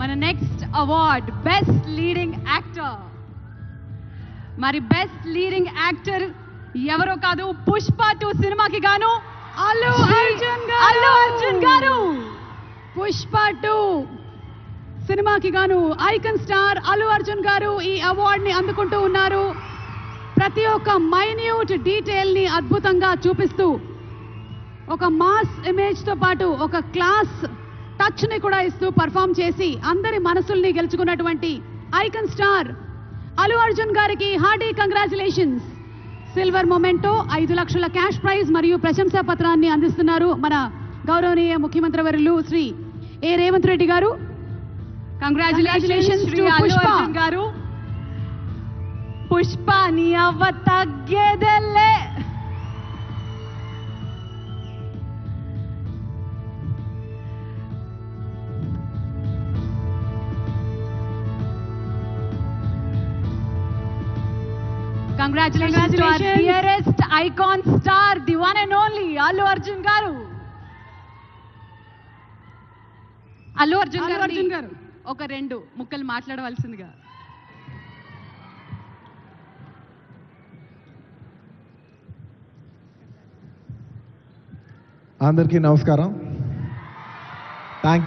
మన next award best leading actor. మరి best leading actor ఎవరో కాదు, పుష్ప 2 సినిమాకి గాను అల్లు అర్జున్ గారు. పుష్ప 2 సినిమాకి గాను ఐకాన్ స్టార్ అల్లు అర్జున్ గారు ఈ అవార్డ్ ని అందుకుంటూ ఉన్నారు. ప్రతి ఒక్క మైన్యూట్ డీటెయిల్ ని అద్భుతంగా చూపిస్తూ ఒక మాస్ ఇమేజ్ తో పాటు ఒక క్లాస్ టచ్ ని కూడా ఇస్తూ పర్ఫామ్ చేసి అందరి మనసుల్ని గెలుచుకున్నటువంటి ఐకాన్ స్టార్ అల్లు అర్జున్ గారికి హార్డీ కంగ్రాచులేషన్స్. సిల్వర్ మొమెంటో 5 లక్షల క్యాష్ ప్రైజ్ మరియు ప్రశంసా పత్రాన్ని అందిస్తున్నారు మన గౌరవనీయ ముఖ్యమంత్రి వర్యులు శ్రీ ఏ రేవంత్ రెడ్డి గారు. కంగ్రాచులేషన్స్ టు పుష్ప గారు. పుష్ప నీ అవ్వ తగ్గేదెల్లే. Congratulations to our dearest icon star, the one and only Allu Arjun garu. Allu Arjun garu ఒక 2 ముక్కలు మాట్లాడవలసిందిగా. అందరికీ నమస్కారం. Thank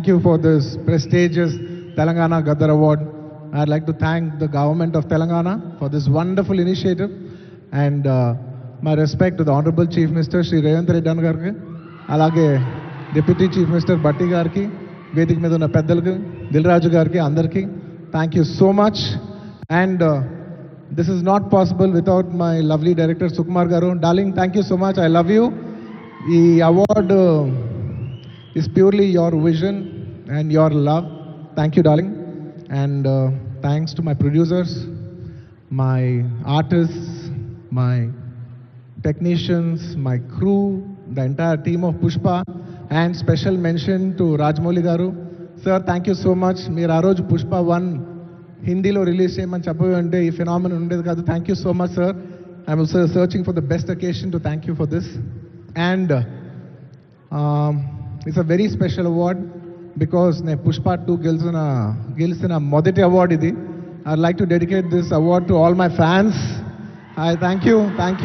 you for this prestigious Telangana Gaddar Award. I'd like to thank the government of Telangana for this wonderful initiative, and my respect to the Honorable Chief Minister Shri Revanth Reddy Garki, alage Deputy Chief Minister Batti Garki, Vedik మీద ఉన్న పెద్దలకు, దిల్ రాజు గారికి, అందరికీ thank you so much. And this is not possible without my lovely director Sukumar garu. Darling, thank you so much, I love you. ఈ award is purely your vision and your love. Thank you, darling. And thanks to my producers, my artists, my technicians, my crew, the entire team of Pushpa, and special mention to Rajmouli garu. Sir, thank you so much. Meer aa roju Pushpa 1 Hindi lo release cheyamani cheppavu ante ee phenomenon undedi kaadu. Thank you so much, sir. I'm also searching for the best occasion to thank you for this. And it's a very special award because ne Pushpa 2 గెలిచిన మొదటి award ఇది. I'd like to dedicate this award to all my fans. I thank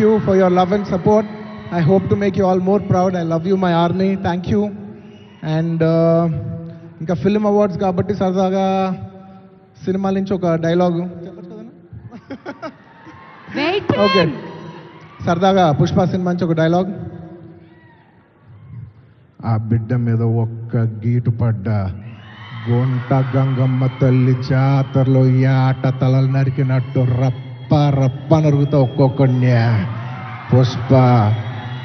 you for your love and support. I hope to make you all more proud. I love you, my army. Thank you. And ఇంకా film awards కాబట్టి సరదాగా cinema నుంచి ఒక dialogue okay, సరదాగా Pushpa cinema నుంచి ఒక dialogue. ఆ బిడ్డ మీద ఒక్క గీటు పడ్డా గొంట గంగమ్మ తల్లి జాతరలో యాట తలలు నరికినట్టు రప్ప నరుగుతా ఒక్కొక్కడిని.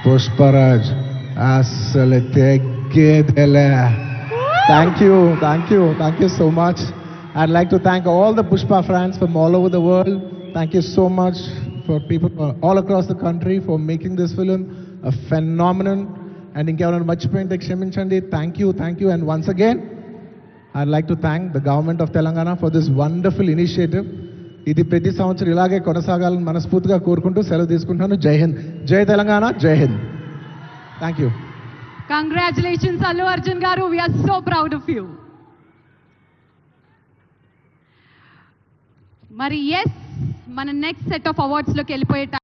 పుష్పరాజ్ అసలు తెగ్గేదెలే. Thank you so much. I'd like to thank all the Pushpa fans from all over the world. Thank you so much for people all across the country for making this film a phenomenon. And ఇంకెవరైనా మర్చిపోయింటే క్షమించండి. Thank you. And once again I'd like to thank the government of Telangana for this wonderful initiative. ఇది ప్రతి సంవత్సరం ఇలాగే కొనసాగాలని మనస్ఫూర్తిగా కోరుకుంటూ సెలవు తీసుకుంటున్నాను. జై హింద్, జై తెలంగాణ, జై Hind. Thank you. Congratulations Allu Arjun గారు. We are so proud of you. మరి ఎస్, మన నెక్స్ట్ సెట్ ఆఫ్ అవార్డ్స్ లోకి వెళ్ళిపోయే